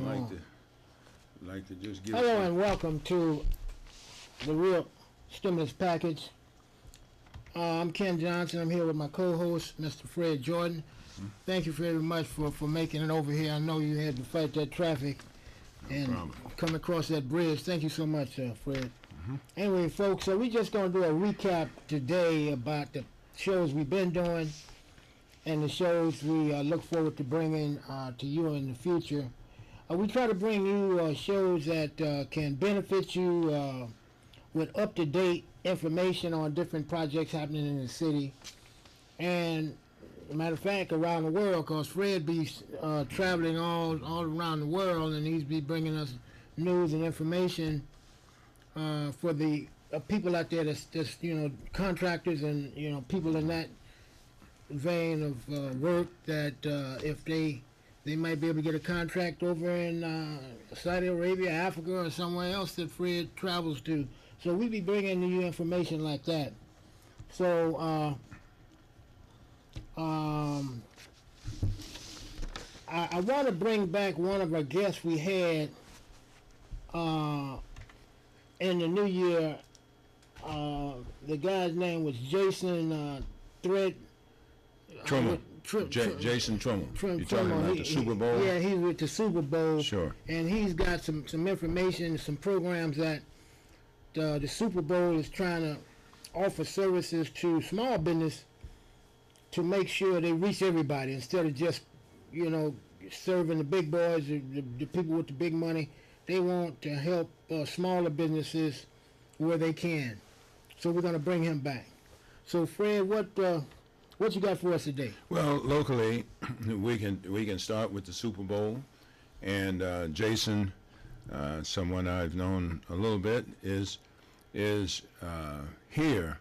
like to just give. Hello and welcome to the real stimulus package. I'm Ken Johnson. I'm here with my co-host, Mr. Fred Jordan. Thank you very much for making it over here. I know you had to fight that traffic and come across that bridge. Thank you so much, Fred. Anyway, folks, so we're just going to do a recap today about the shows we've been doing and the shows we look forward to bringing to you in the future. We try to bring you shows that can benefit you with up-to-date information on different projects happening in the city. And, matter of fact, around the world, because Fred be traveling all around the world, and he's be bringing us news and information for the people out there that's contractors and, people in that vein of work that if they might be able to get a contract over in Saudi Arabia, Africa, or somewhere else that Fred travels to. So we be bringing you information like that. So I want to bring back one of our guests we had in the new year. The guy's name was Jason Trummel. Jason Trummel. You're talking about the Super Bowl? Yeah, he's with the Super Bowl. Sure. And he's got some information, some programs that the Super Bowl is trying to offer services to small business to make sure they reach everybody instead of just, serving the big boys, the people with the big money. They want to help smaller businesses where they can. So we're going to bring him back. So Fred, what you got for us today? Well, locally, we can start with the Super Bowl, and Jason, someone I've known a little bit, is here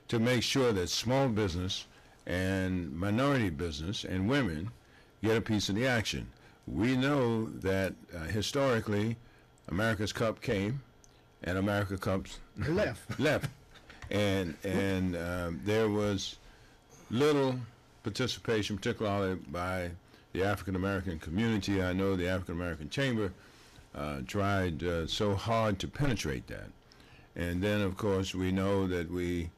to make sure that small business and minority business and women get a piece of the action. We know that historically, America's Cup came, and America's Cup left, and there was little participation, particularly by the African American community. I know the African American Chamber tried so hard to penetrate that. And then, of course, we know that the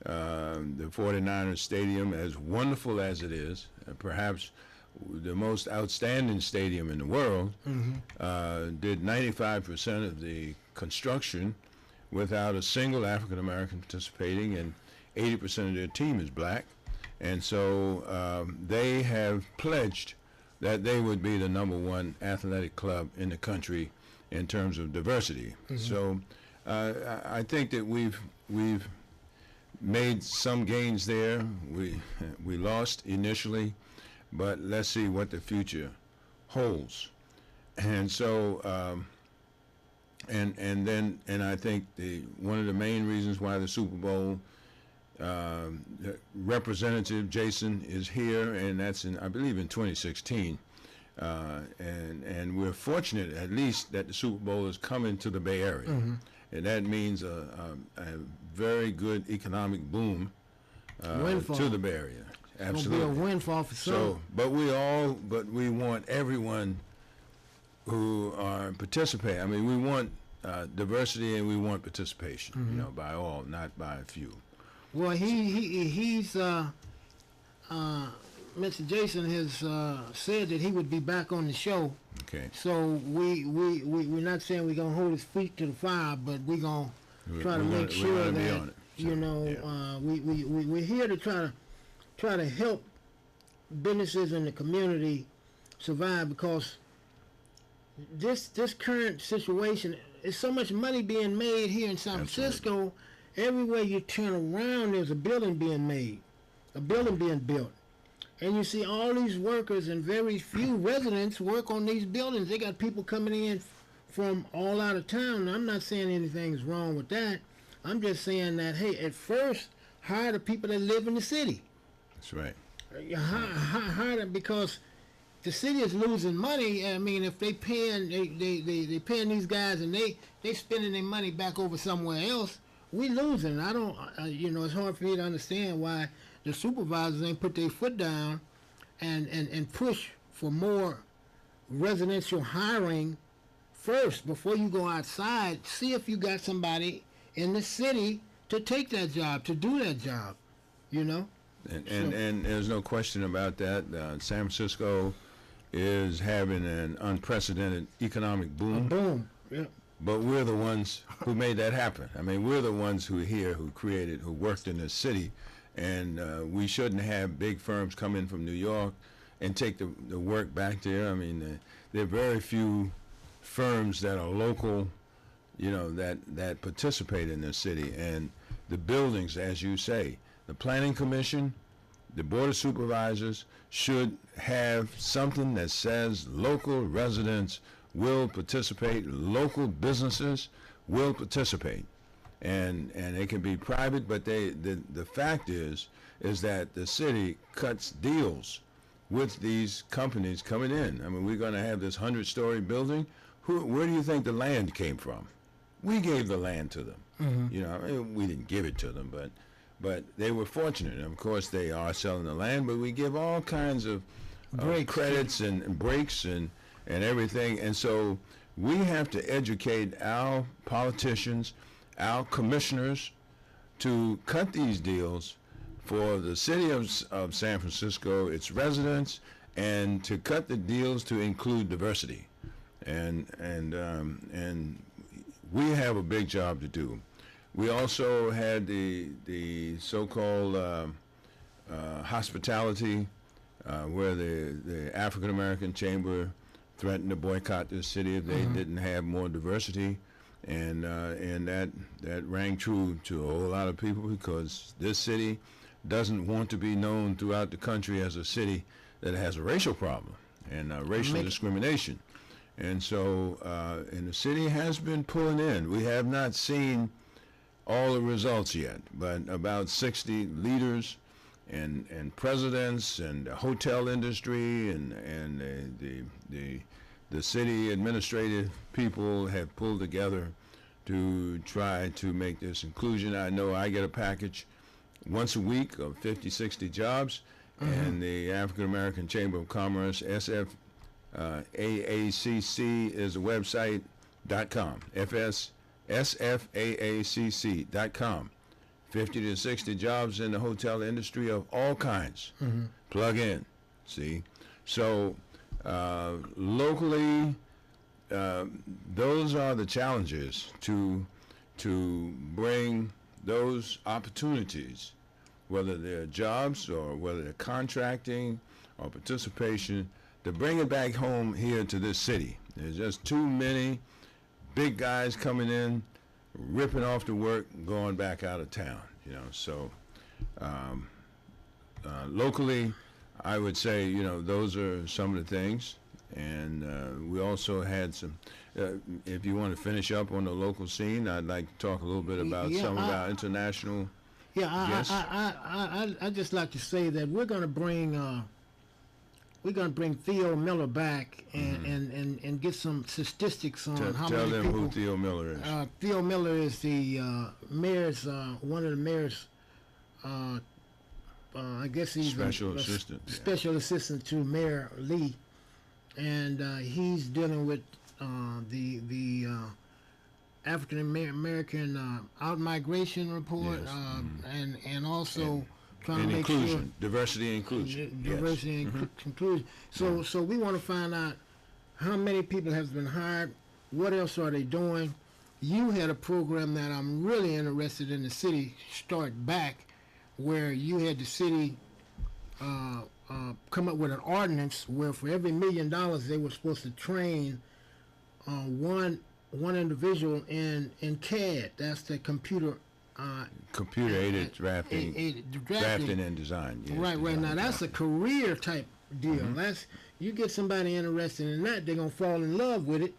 49ers Stadium, as wonderful as it is, perhaps the most outstanding stadium in the world, did 95% of the construction without a single African American participating, and 80% of their team is black. And so they have pledged that they would be the #1 athletic club in the country in terms of diversity. So I think that we've made some gains there. We lost initially, but let's see what the future holds. And so and I think one of the main reasons why the Super Bowl Representative Jason is here, and that's I believe in 2016, and we're fortunate at least that the Super Bowl is coming to the Bay Area, and that means a very good economic boom to the Bay Area. Absolutely, it'll be a windfall for some. So, but we want everyone who are participating. I mean, we want diversity and we want participation. By all, not by a few. Well, he's Mr. Jason has said that he would be back on the show. Okay. So we're not saying we're gonna hold his feet to the fire, but we're gonna try to make sure that we're here to try to help businesses in the community survive, because this current situation is so much money being made here in San Francisco. Everywhere you turn around, there's a building being made, a building being built. And you see all these workers and very few residents work on these buildings. They got people coming in from all out of town. I'm not saying anything's wrong with that. I'm just saying that, hey, at first, hire the people that live in the city. That's right. Hire them, because the city is losing money. I mean, if they paying these guys and they spending their money back over somewhere else, we losing. I don't, it's hard for me to understand why the supervisors ain't put their foot down and push for more residential hiring first before you go outside. See if you got somebody in the city to take that job, to do that job, you know. And there's no question about that. San Francisco is having an unprecedented economic boom. A boom, yeah. But we're the ones who made that happen. I mean, we're the ones who are here, who created, who worked in this city, and we shouldn't have big firms come in from New York and take the work back there. I mean, there are very few firms that are local, you know, that participate in this city. And the buildings, as you say, the Planning Commission, the Board of Supervisors should have something that says local residents will participate, local businesses will participate, and it can be private, but the fact is that the city cuts deals with these companies coming in. I mean, we're going to have this 100-story building. Where do you think the land came from? We gave the land to them. Mm-hmm. You know, I mean, we didn't give it to them, but they were fortunate. And of course, they are selling the land, but we give all kinds of credits and breaks and everything. And so we have to educate our politicians, our commissioners, to cut these deals for the city of San Francisco, its residents, and to cut the deals to include diversity. And we have a big job to do. We also had the so-called hospitality, where the African American Chamber threatened to boycott this city if they didn't have more diversity, and that rang true to a whole lot of people, because this city doesn't want to be known throughout the country as a city that has a racial problem and racial discrimination. And so, and the city has been pulling in. We have not seen all the results yet, but about 60 leaders and presidents and the hotel industry and the city administrative people have pulled together to try to make this inclusion. I know I get a package once a week of 50, 60 jobs, and the African American Chamber of Commerce, SFAACC is the website, .com, SFAACC.com. 50 to 60 jobs in the hotel industry of all kinds. Plug in, see? So locally, those are the challenges to bring those opportunities, whether they're jobs or whether they're contracting or participation, to bring it back home here to this city. There's just too many big guys coming in, ripping off the work, going back out of town, you know. So locally, I would say, you know, those are some of the things. And we also had some, if you want to finish up on the local scene, I'd like to talk a little bit about some of our international guests. I'd just like to say that we're going to bring Theo Miller back and get some statistics on how tell many them people. who Theo Miller is. Theo Miller is the mayor's, one of the mayor's, I guess he's Special assistant. Yeah. Special assistant to Mayor Lee, and he's dealing with the African American out-migration report, Yes. and also trying And to make inclusion, sure diversity and inclusion. diversity and inclusion. So we want to find out how many people have been hired, what else are they doing. You had a program that I'm really interested in the city start back, where you had the city come up with an ordinance where for every $1 million they were supposed to train one individual in CAD. That's the computer Computer-aided drafting and design. Yes, right. Now that's a career type deal. That's, you get somebody interested in that, they're gonna fall in love with it,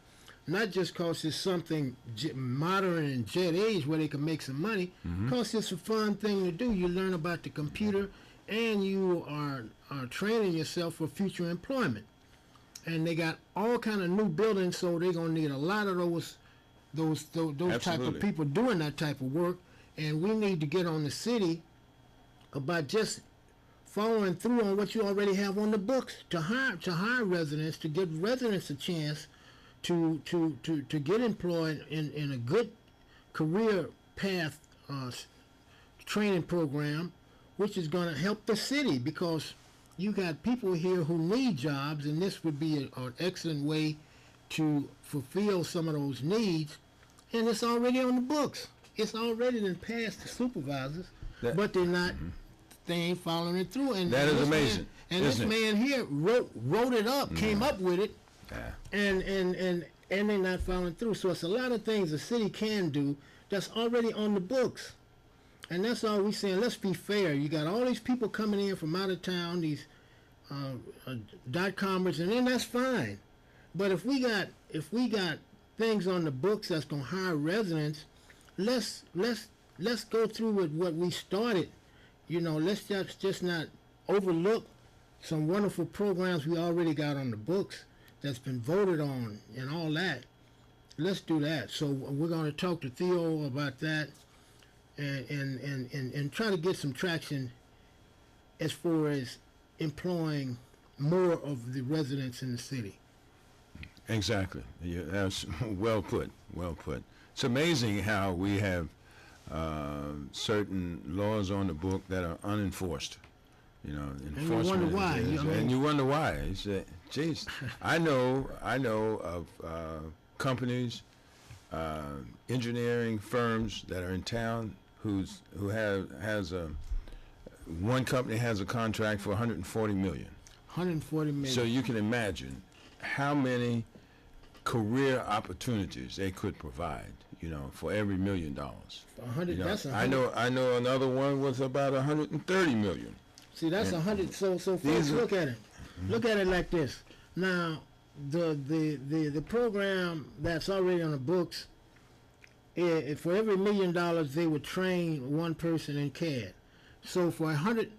not just cause it's something modern and jet age where they can make some money. Cause it's a fun thing to do. You learn about the computer, and you are training yourself for future employment. And they got all kind of new buildings, so they're gonna need a lot of those type of people doing that type of work. And we need to get on the city about just following through on what you already have on the books to hire residents, to give residents a chance to get employed in a good career path training program, which is going to help the city, because you got people here who need jobs, and this would be an excellent way to fulfill some of those needs. And it's already on the books. It's already been passed to supervisors, but they're not. They ain't following it through. And that is amazing. This man here wrote it up, came up with it, and they're not following through. So it's a lot of things the city can do that's already on the books. And that's all we're saying. Let's be fair. You got all these people coming in from out of town, these .comers, and then that's fine. But if we got things on the books that's gonna hire residents, let's go through with what we started. You know, let's just not overlook some wonderful programs we already got on the books that's been voted on and all that. Let's do that. So we're gonna talk to Theo about that. And try to get some traction as far as employing more of the residents in the city. Exactly. Yeah, that's well put. Well put. It's amazing how we have certain laws on the book that are unenforced. You know, enforcement. And you wonder why. And you wonder why. You say, geez, I know of companies, engineering firms that are in town one company has a contract for 140 million. 140 million. So you can imagine how many career opportunities they could provide, you know, for every $1 million. 100. You know, That's 100. I know another one was about 130 million. See, that's 100. So folks, look at it. Look at it like this. Now, the program that's already on the books. For every $1 million, they would train one person in CAD. So for 100,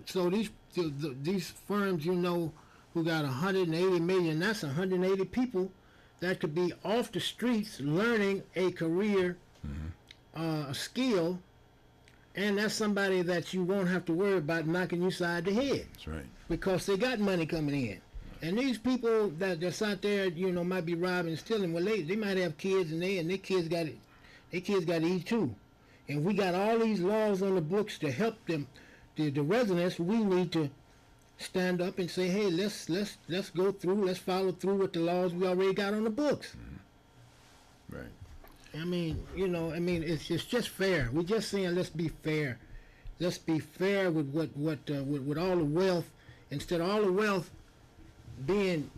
so these firms, you know, who got 180 million, that's 180 people that could be off the streets learning a career, a skill, and that's somebody that you won't have to worry about knocking you side the head. That's right. Because they got money coming in. And these people that's out there, you know, might be robbing and stealing. Well, they might have kids, and their kids got it. Their kids got to eat too. And we got all these laws on the books to help them, the residents. We need to stand up and say, hey, let's go through, let's follow through with the laws we already got on the books. Right. I mean, you know, it's just fair. We're just saying let's be fair. Let's be fair with with all the wealth, instead of all the wealth being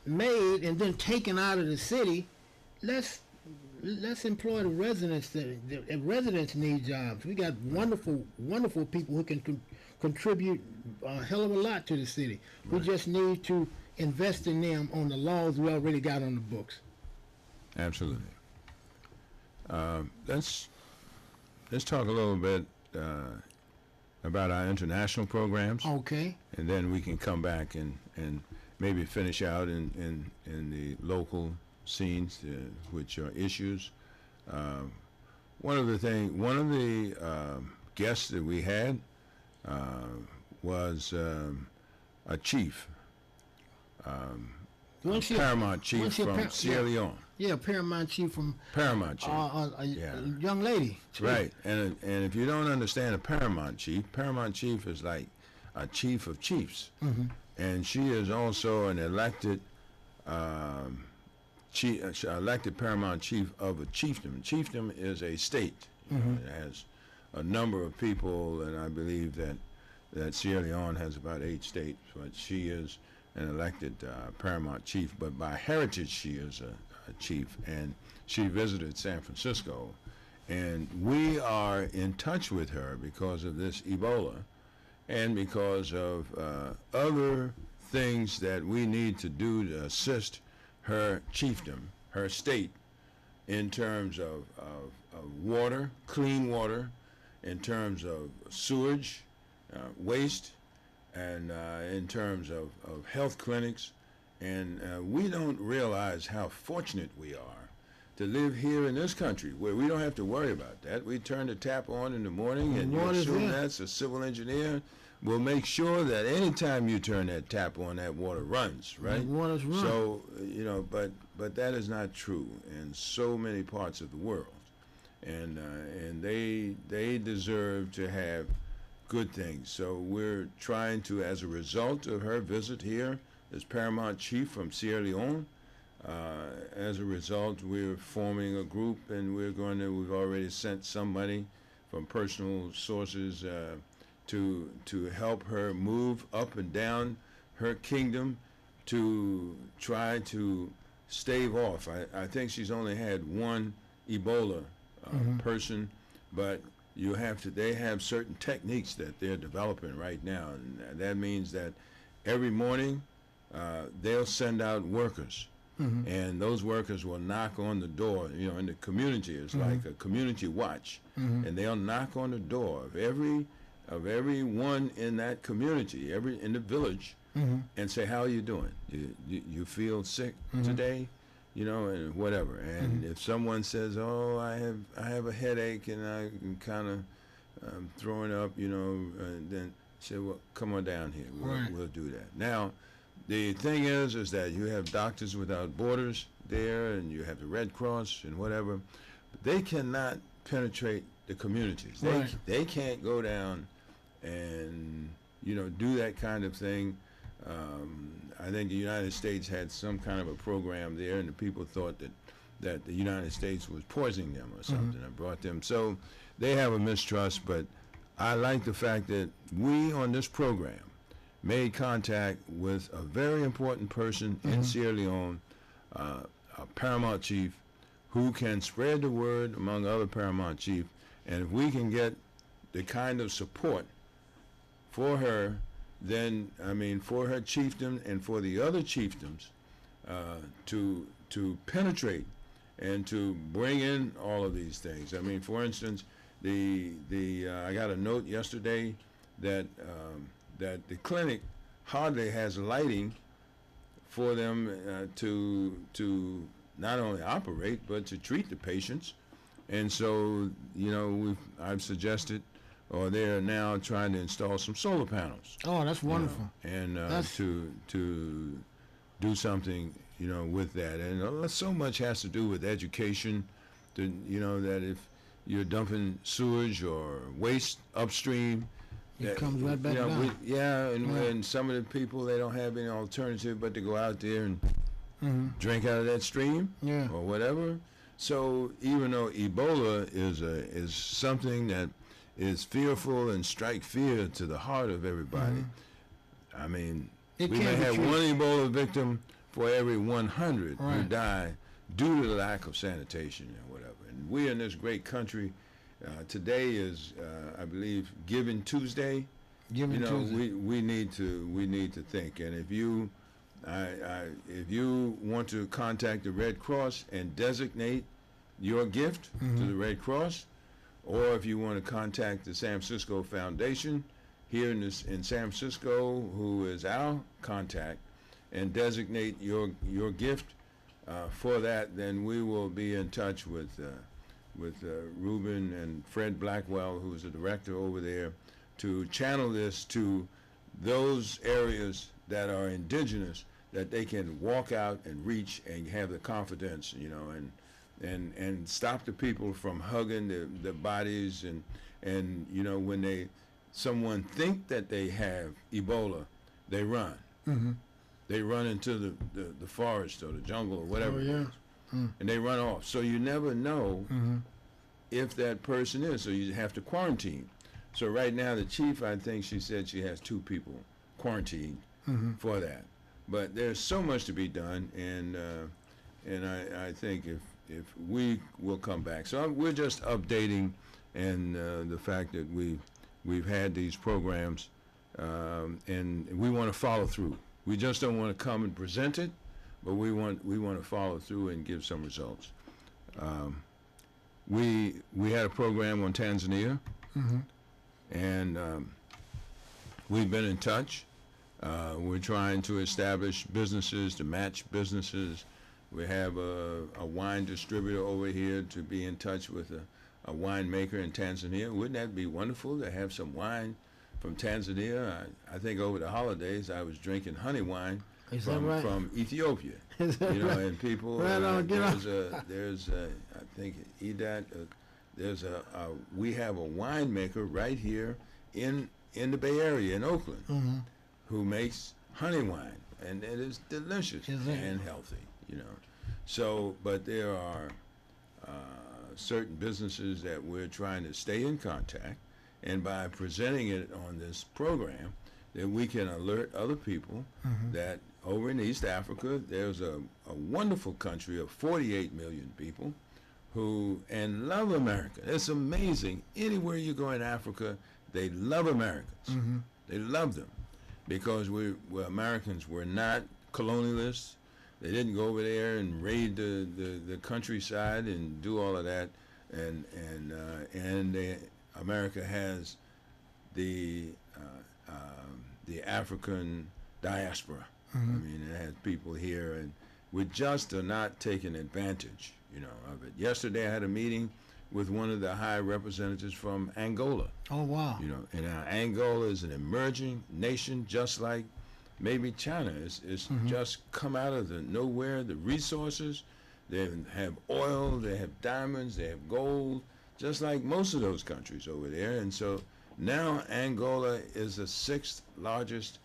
made and then taken out of the city. Let's employ the residents. The residents need jobs. We got wonderful people who can contribute a hell of a lot to the city. Right. We just need to invest in them on the laws we already got on the books. Absolutely. Let's talk a little bit about our international programs. Okay. And then we can come back and maybe finish out in the local scenes, which are issues. One of the guests that we had was a chief, paramount chief from Sierra Leone. Yeah, paramount chief from Paramount chief. A young lady. Right, and if you don't understand a paramount chief is like a chief of chiefs, and she is also an elected. Elected paramount chief of a chiefdom. Chiefdom is a state. You know, it has a number of people, and I believe that Sierra Leone has about 8 states, but she is an elected paramount chief. But by heritage, she is a chief, and she visited San Francisco, and we are in touch with her because of this Ebola, and because of other things that we need to do to assist her chiefdom, her state, in terms of water, clean water, in terms of sewage, waste, and in terms of health clinics. And we don't realize how fortunate we are to live here in this country where we don't have to worry about that. We turn the tap on in the morning and you assume that's a civil engineer will make sure that anytime you turn that tap on, that water runs, right? The water's running. So, but that is not true in so many parts of the world. And they deserve to have good things. So we're trying to, as a result of her visit here as Paramount Chief from Sierra Leone, as a result, we're forming a group, and we've already sent some money from personal sources to help her move up and down her kingdom to try to stave off. I think she's only had one Ebola person, but they have certain techniques that they're developing right now, and that means that every morning they'll send out workers. And those workers will knock on the door, in the community. It's like a community watch. And they'll knock on the door of everyone in that community, in the village, and say, how are you doing? You feel sick today? And whatever. And if someone says, oh, I have a headache and I'm kind of throwing up, then say, well, come on down here. We'll do that. Now, the thing is that you have Doctors Without Borders there, and you have the Red Cross and whatever. But they cannot penetrate the communities. They can't go down and do that kind of thing. I think the United States had some kind of a program there, and the people thought that the United States was poisoning them or something. I brought them. So they have a mistrust, but I like the fact that we on this program made contact with a very important person in Sierra Leone, a Paramount Chief, who can spread the word among other Paramount Chief. And if we can get the kind of support for her, then, for her chiefdom and for the other chiefdoms to penetrate and to bring in all of these things. For instance, I got a note yesterday that the clinic hardly has lighting for them to not only operate but to treat the patients. And so, I've suggested, or they're now trying to install some solar panels. Oh, that's wonderful. And to do something, with that. And so much has to do with education, that if you're dumping sewage or waste upstream, it comes right back down. And some of the people, they don't have any alternative but to go out there and drink out of that stream or whatever. So even though Ebola is something that is fearful and strike fear to the heart of everybody, we may have one Ebola victim for every 100 who die due to the lack of sanitation and whatever. And we in this great country, today is, I believe, Giving Tuesday. Tuesday. We need to think. And if you want to contact the Red Cross and designate your gift to the Red Cross, or if you want to contact the San Francisco Foundation here in San Francisco, who is our contact, and designate your gift for that, then we will be in touch with Ruben and Fred Blackwell, who's the director over there, to channel this to those areas that are indigenous, that they can walk out and reach and have the confidence, and stop the people from hugging the bodies and when someone think that they have Ebola, they run. They run into the forest or the jungle or whatever it is, and they run off. So you never know if that person is. So you have to quarantine. So right now the chief, I think she said she has 2 people quarantined for that. But there's so much to be done, and I think if we will come back. So we're just updating, and the fact that we've had these programs, and we want to follow through. We just don't want to come and present it, but we want to follow through and give some results. We had a program on Tanzania, and we've been in touch. We're trying to establish businesses, to match businesses. We have a wine distributor over here to be in touch with a winemaker in Tanzania. Wouldn't that be wonderful to have some wine from Tanzania. I think over the holidays I was drinking honey wine Is that right? from Ethiopia. Is that You know, right? and people. Right on, get on. There's I think Edat. We have a winemaker right here in the Bay Area in Oakland who makes honey wine, and it is delicious and healthy. You know, so but there are certain businesses that we're trying to stay in contact, and by presenting it on this program, that we can alert other people that over in East Africa, there's a wonderful country of 48 million people who and love America. It's amazing. Anywhere you go in Africa, they love Americans. They love them because we're Americans. We're not colonialists. They didn't go over there and raid the countryside and do all of that. And America has the African diaspora. I mean, it has people here, and we just are not taking advantage, you know, of it. Yesterday, I had a meeting with one of the high representatives from Angola. Oh, wow. You know, and Angola is an emerging nation, just like maybe China. It's just come out of the nowhere. The resources, they have oil, they have diamonds, they have gold, just like most of those countries over there. And so now Angola is the 6th largest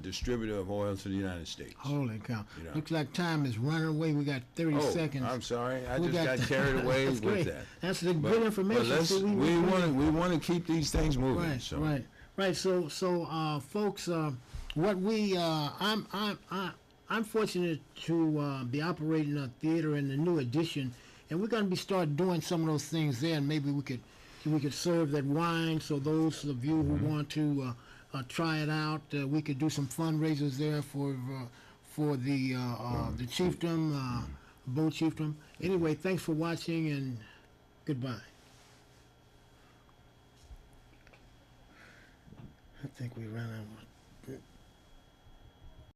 distributor of oil to the United States. Holy cow. You know. Looks like time is running away. We got 30 seconds. I'm sorry. I just got carried away That's with great. that. That's the good information. But we want to keep these things moving. Right, so. right. So folks, what we I'm fortunate to be operating a theater in the new edition, and we're going to be start doing some of those things there, and maybe we could serve that wine. So those of you who want to try it out, we could do some fundraisers there for the chiefdom, boat chiefdom. Anyway, thanks for watching, and goodbye. I think we ran out of